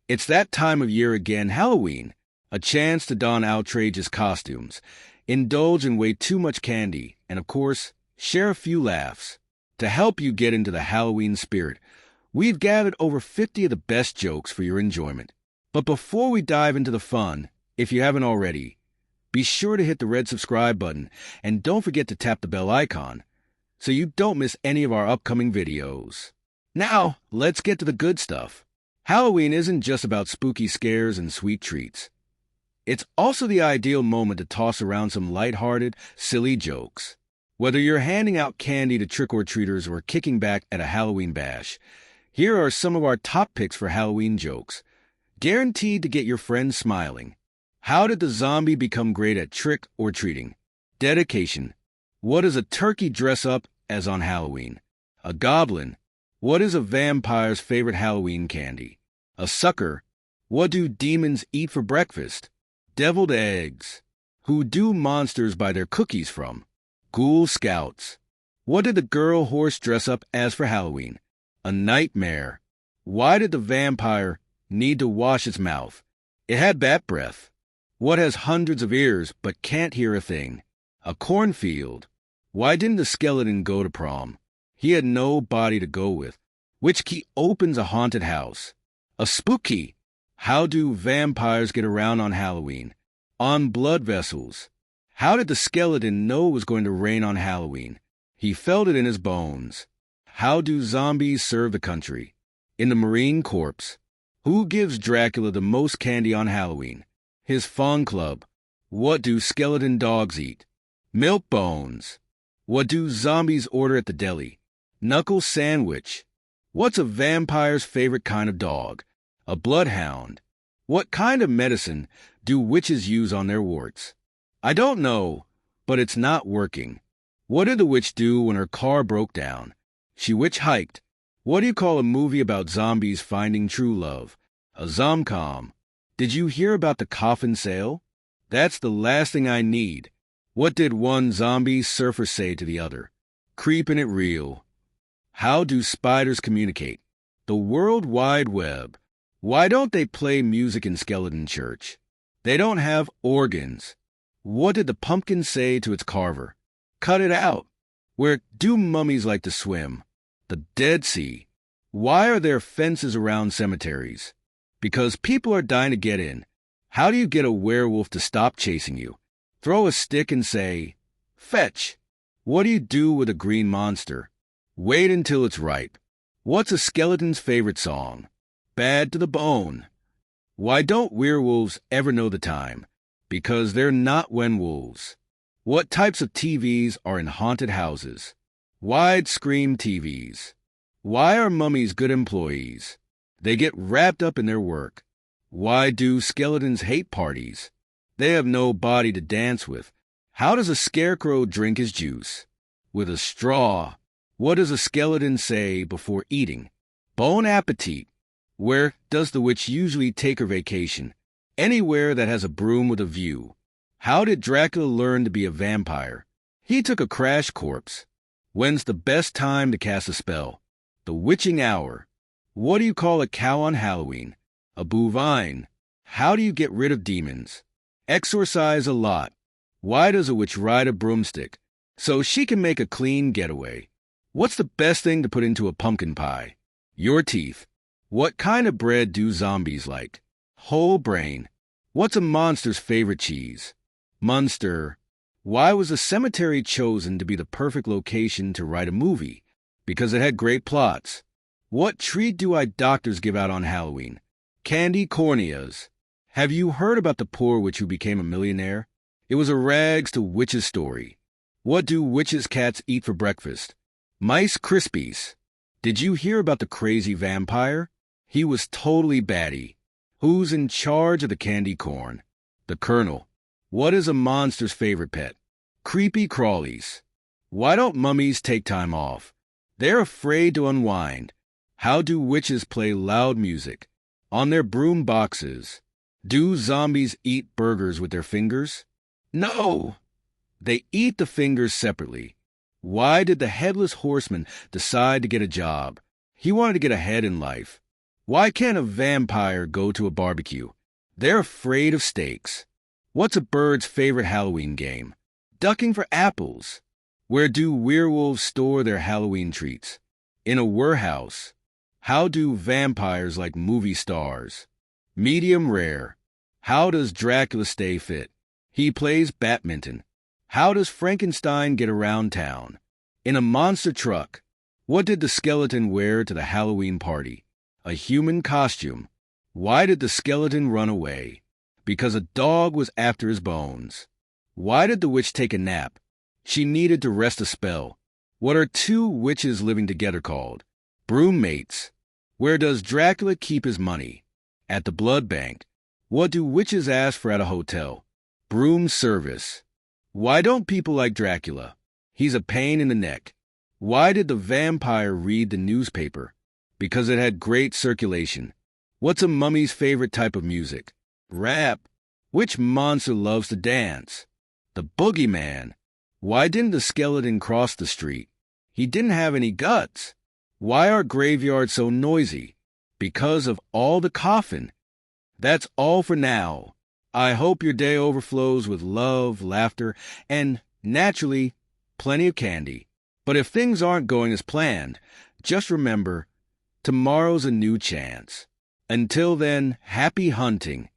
It's that time of year again, Halloween. A chance to don outrageous costumes, indulge in way too much candy, and of course, share a few laughs. To help you get into the Halloween spirit, we've gathered over 50 of the best jokes for your enjoyment. But before we dive into the fun, if you haven't already, be sure to hit the red subscribe button and don't forget to tap the bell icon so you don't miss any of our upcoming videos. Now, let's get to the good stuff. Halloween isn't just about spooky scares and sweet treats. It's also the ideal moment to toss around some lighthearted, silly jokes. Whether you're handing out candy to trick-or-treaters or kicking back at a Halloween bash, here are some of our top picks for Halloween jokes, guaranteed to get your friends smiling. How did the zombie become great at trick-or-treating? Dedication. What does a turkey dress up as on Halloween? A goblin. What is a vampire's favorite Halloween candy? A sucker. What do demons eat for breakfast? Deviled eggs. Who do monsters buy their cookies from? Ghoul Scouts. What did the girl horse dress up as for Halloween? A nightmare. Why did the vampire need to wash its mouth? It had bat breath. What has hundreds of ears but can't hear a thing? A cornfield. Why didn't the skeleton go to prom? He had no body to go with. Which key opens a haunted house? A spook key. How do vampires get around on Halloween? On blood vessels. How did the skeleton know it was going to rain on Halloween? He felt it in his bones. How do zombies serve the country? In the Marine Corps. Who gives Dracula the most candy on Halloween? His Fawn Club. What do skeleton dogs eat? Milk bones. What do zombies order at the deli? Knuckle sandwich. What's a vampire's favorite kind of dog? A bloodhound. What kind of medicine do witches use on their warts? I don't know, but it's not working. What did the witch do when her car broke down? She witch-hiked. What do you call a movie about zombies finding true love? A zomcom. Did you hear about the coffin sale? That's the last thing I need. What did one zombie surfer say to the other? Creeping it real. How do spiders communicate? The World Wide Web. Why don't they play music in Skeleton Church? They don't have organs. What did the pumpkin say to its carver? Cut it out. Where do mummies like to swim? The Dead Sea. Why are there fences around cemeteries? Because people are dying to get in. How do you get a werewolf to stop chasing you? Throw a stick and say, fetch. What do you do with a green monster? Wait until it's ripe. What's a skeleton's favorite song? Bad to the Bone. Why don't werewolves ever know the time? Because they're not wenwolves. What types of TVs are in haunted houses? Widescreen TVs. Why are mummies good employees? They get wrapped up in their work. Why do skeletons hate parties? They have no body to dance with. How does a scarecrow drink his juice? With a straw. What does a skeleton say before eating? Bon appetit. Where does the witch usually take her vacation? Anywhere that has a broom with a view. How did Dracula learn to be a vampire? He took a crash course. When's the best time to cast a spell? The witching hour. What do you call a cow on Halloween? A bovine. How do you get rid of demons? Exorcise a lot. Why does a witch ride a broomstick? So she can make a clean getaway. What's the best thing to put into a pumpkin pie? Your teeth. What kind of bread do zombies like? Whole brain. What's a monster's favorite cheese? Munster. Why was a cemetery chosen to be the perfect location to write a movie? Because it had great plots. What treat do eye doctors give out on Halloween? Candy corneas. Have you heard about the poor witch who became a millionaire? It was a rags to witches story. What do witches' cats eat for breakfast? Mice Krispies. Did you hear about the crazy vampire? He was totally batty. Who's in charge of the candy corn? The Colonel. What is a monster's favorite pet? Creepy crawlies. Why don't mummies take time off? They're afraid to unwind. How do witches play loud music? On their broom boxes. Do zombies eat burgers with their fingers? No! They eat the fingers separately. Why did the headless horseman decide to get a job? He wanted to get ahead in life. Why can't a vampire go to a barbecue? They're afraid of steaks. What's a bird's favorite Halloween game? Ducking for apples. Where do werewolves store their Halloween treats? In a warehouse. How do vampires like movie stars? Medium rare. How does Dracula stay fit? He plays badminton. How does Frankenstein get around town? In a monster truck. What did the skeleton wear to the Halloween party? A human costume. Why did the skeleton run away? Because a dog was after his bones. Why did the witch take a nap? She needed to rest a spell. What are two witches living together called? Broommates. Where does Dracula keep his money? At the blood bank. What do witches ask for at a hotel? Broom service. Why don't people like Dracula? He's a pain in the neck. Why did the vampire read the newspaper? Because it had great circulation. What's a mummy's favorite type of music? Rap. Which monster loves to dance? The boogeyman. Why didn't the skeleton cross the street? He didn't have any guts. Why are graveyards so noisy? Because of all the coffin. That's all for now. I hope your day overflows with love, laughter, and, naturally, plenty of candy. But if things aren't going as planned, just remember, tomorrow's a new chance. Until then, happy hunting.